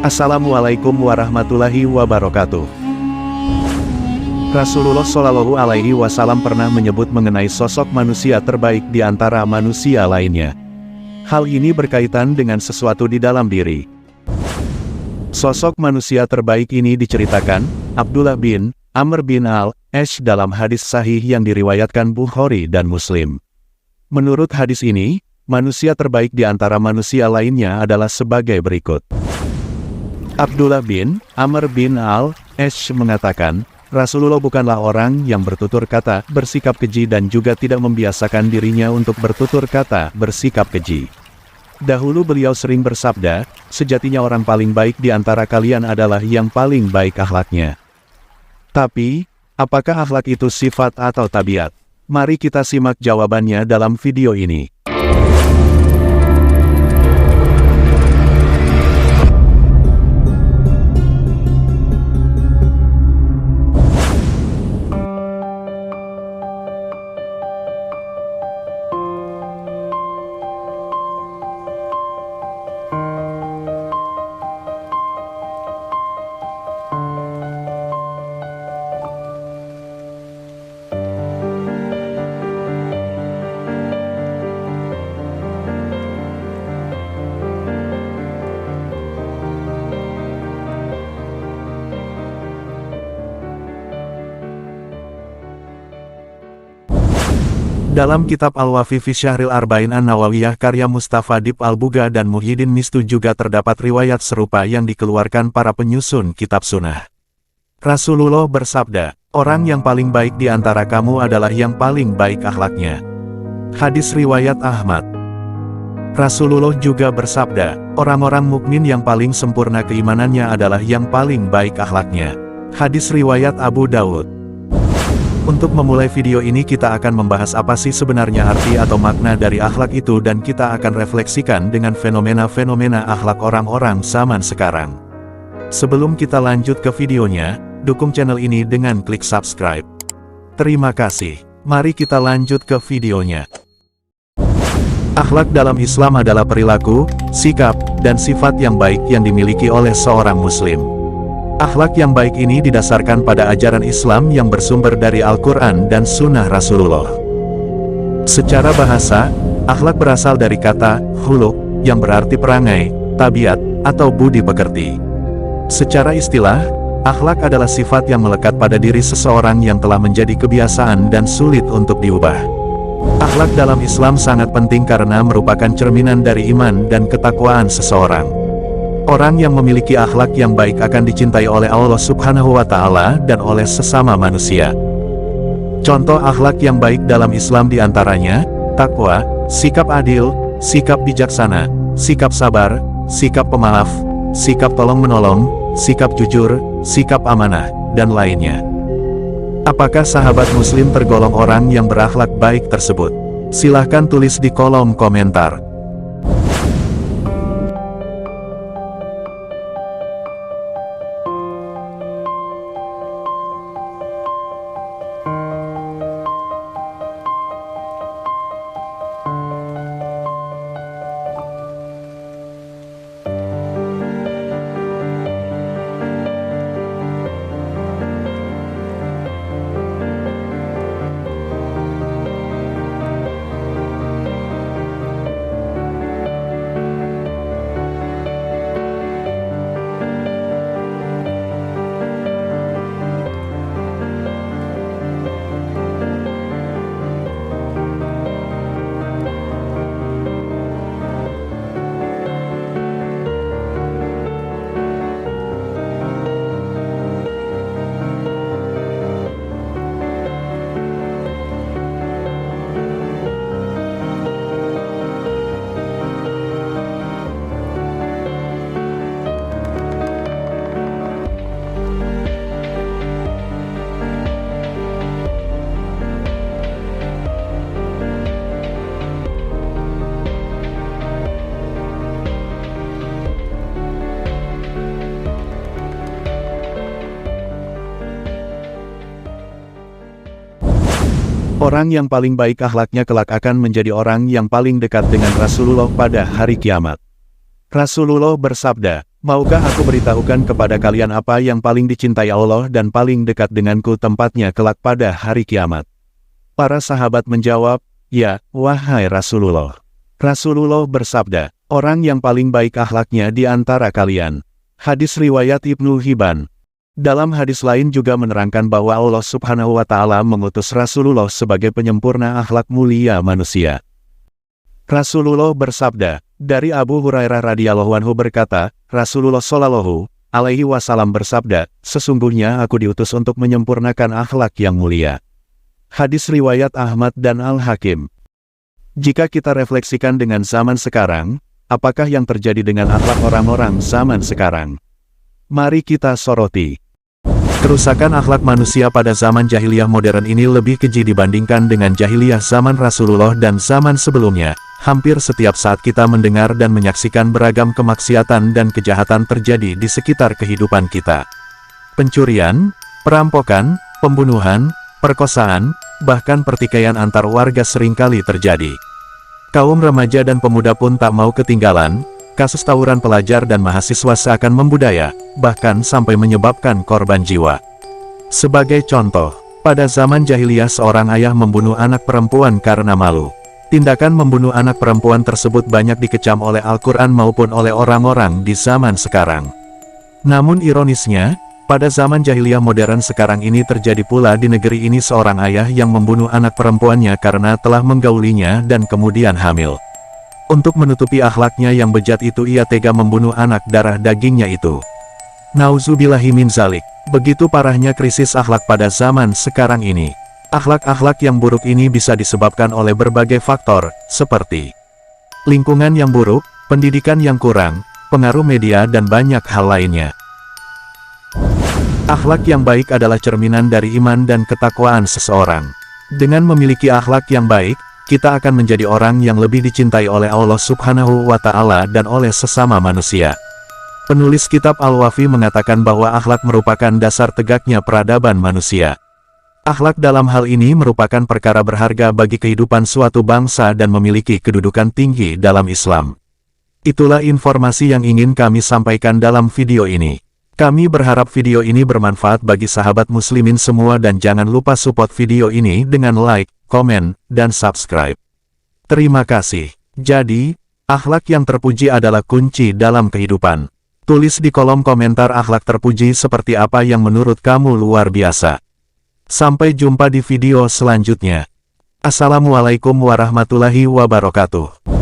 Assalamualaikum warahmatullahi wabarakatuh. Rasulullah Shallallahu Alaihi Wasallam pernah menyebut mengenai sosok manusia terbaik di antara manusia lainnya. Hal ini berkaitan dengan sesuatu di dalam diri. Sosok manusia terbaik ini diceritakan Abdullah bin Amr bin al-Ash dalam hadis sahih yang diriwayatkan Bukhari dan Muslim. Menurut hadis ini, manusia terbaik di antara manusia lainnya adalah sebagai berikut. Abdullah bin Amr bin al-Ash mengatakan, Rasulullah bukanlah orang yang bertutur kata, bersikap keji dan juga tidak membiasakan dirinya untuk bertutur kata, bersikap keji. Dahulu beliau sering bersabda, sejatinya orang paling baik di antara kalian adalah yang paling baik akhlaknya. Tapi, apakah akhlak itu sifat atau tabiat? Mari kita simak jawabannya dalam video ini. Dalam kitab Al-Wafi fi Syahril Arba'in An-Nawawiyah karya Mustafa Dib Al-Buga dan Muhyiddin Mistu juga terdapat riwayat serupa yang dikeluarkan para penyusun kitab sunnah. Rasulullah bersabda, orang yang paling baik di antara kamu adalah yang paling baik akhlaknya. Hadis riwayat Ahmad. Rasulullah juga bersabda, orang-orang mukmin yang paling sempurna keimanannya adalah yang paling baik akhlaknya. Hadis riwayat Abu Dawud. Untuk memulai video ini kita akan membahas apa sih sebenarnya arti atau makna dari akhlak itu dan kita akan refleksikan dengan fenomena-fenomena akhlak orang-orang zaman sekarang. Sebelum kita lanjut ke videonya, dukung channel ini dengan klik subscribe. Terima kasih. Mari kita lanjut ke videonya. Akhlak dalam Islam adalah perilaku, sikap, dan sifat yang baik yang dimiliki oleh seorang muslim. Akhlak yang baik ini didasarkan pada ajaran Islam yang bersumber dari Al-Quran dan Sunnah Rasulullah. Secara bahasa, akhlak berasal dari kata khuluq, yang berarti perangai, tabiat, atau budi pekerti. Secara istilah, akhlak adalah sifat yang melekat pada diri seseorang yang telah menjadi kebiasaan dan sulit untuk diubah. Akhlak dalam Islam sangat penting karena merupakan cerminan dari iman dan ketakwaan seseorang. Orang yang memiliki akhlak yang baik akan dicintai oleh Allah Subhanahu wa Ta'ala dan oleh sesama manusia. Contoh akhlak yang baik dalam Islam diantaranya takwa, sikap adil, sikap bijaksana, sikap sabar, sikap pemaaf, sikap tolong-menolong, sikap jujur, sikap amanah, dan lainnya. Apakah sahabat muslim tergolong orang yang berakhlak baik tersebut? Silahkan tulis di kolom komentar. Orang yang paling baik akhlaknya kelak akan menjadi orang yang paling dekat dengan Rasulullah pada hari kiamat. Rasulullah bersabda, Maukah aku beritahukan kepada kalian apa yang paling dicintai Allah dan paling dekat denganku tempatnya kelak pada hari kiamat? Para sahabat menjawab, ya, wahai Rasulullah. Rasulullah bersabda, orang yang paling baik akhlaknya di antara kalian. Hadis riwayat Ibnu Hibban. Dalam hadis lain juga menerangkan bahwa Allah Subhanahu wa Ta'ala mengutus Rasulullah sebagai penyempurna akhlak mulia manusia. Rasulullah bersabda, dari Abu Hurairah radhiyallahu anhu berkata, Rasulullah Shallallahu alaihi wasallam bersabda, sesungguhnya aku diutus untuk menyempurnakan akhlak yang mulia. Hadis riwayat Ahmad dan Al-Hakim. Jika kita refleksikan dengan zaman sekarang, apakah yang terjadi dengan akhlak orang-orang zaman sekarang? Mari kita soroti. Kerusakan akhlak manusia pada zaman jahiliyah modern ini lebih keji dibandingkan dengan jahiliyah zaman Rasulullah dan zaman sebelumnya. Hampir setiap saat kita mendengar dan menyaksikan beragam kemaksiatan dan kejahatan terjadi di sekitar kehidupan kita. Pencurian, perampokan, pembunuhan, perkosaan, bahkan pertikaian antar warga seringkali terjadi. Kaum remaja dan pemuda pun tak mau ketinggalan, kasus tawuran pelajar dan mahasiswa seakan membudaya, bahkan sampai menyebabkan korban jiwa. Sebagai contoh, pada zaman jahiliyah seorang ayah membunuh anak perempuan karena malu. Tindakan membunuh anak perempuan tersebut banyak dikecam oleh Al-Quran maupun oleh orang-orang di zaman sekarang. Namun ironisnya, pada zaman jahiliyah modern sekarang ini terjadi pula di negeri ini seorang ayah yang membunuh anak perempuannya karena telah menggaulinya dan kemudian hamil. Untuk menutupi akhlaknya yang bejat itu ia tega membunuh anak darah dagingnya itu. Nauzubillahi min zalik. Begitu parahnya krisis akhlak pada zaman sekarang ini. Akhlak-akhlak yang buruk ini bisa disebabkan oleh berbagai faktor, seperti lingkungan yang buruk, pendidikan yang kurang, pengaruh media dan banyak hal lainnya. Akhlak yang baik adalah cerminan dari iman dan ketakwaan seseorang. Dengan memiliki akhlak yang baik, kita akan menjadi orang yang lebih dicintai oleh Allah Subhanahu wa Ta'ala dan oleh sesama manusia. Penulis kitab Al-Wafi mengatakan bahwa akhlak merupakan dasar tegaknya peradaban manusia. Akhlak dalam hal ini merupakan perkara berharga bagi kehidupan suatu bangsa dan memiliki kedudukan tinggi dalam Islam. Itulah informasi yang ingin kami sampaikan dalam video ini. Kami berharap video ini bermanfaat bagi sahabat muslimin semua dan jangan lupa support video ini dengan like, komen, dan subscribe. Terima kasih. Jadi, akhlak yang terpuji adalah kunci dalam kehidupan. Tulis di kolom komentar akhlak terpuji seperti apa yang menurut kamu luar biasa. Sampai jumpa di video selanjutnya. Assalamualaikum warahmatullahi wabarakatuh.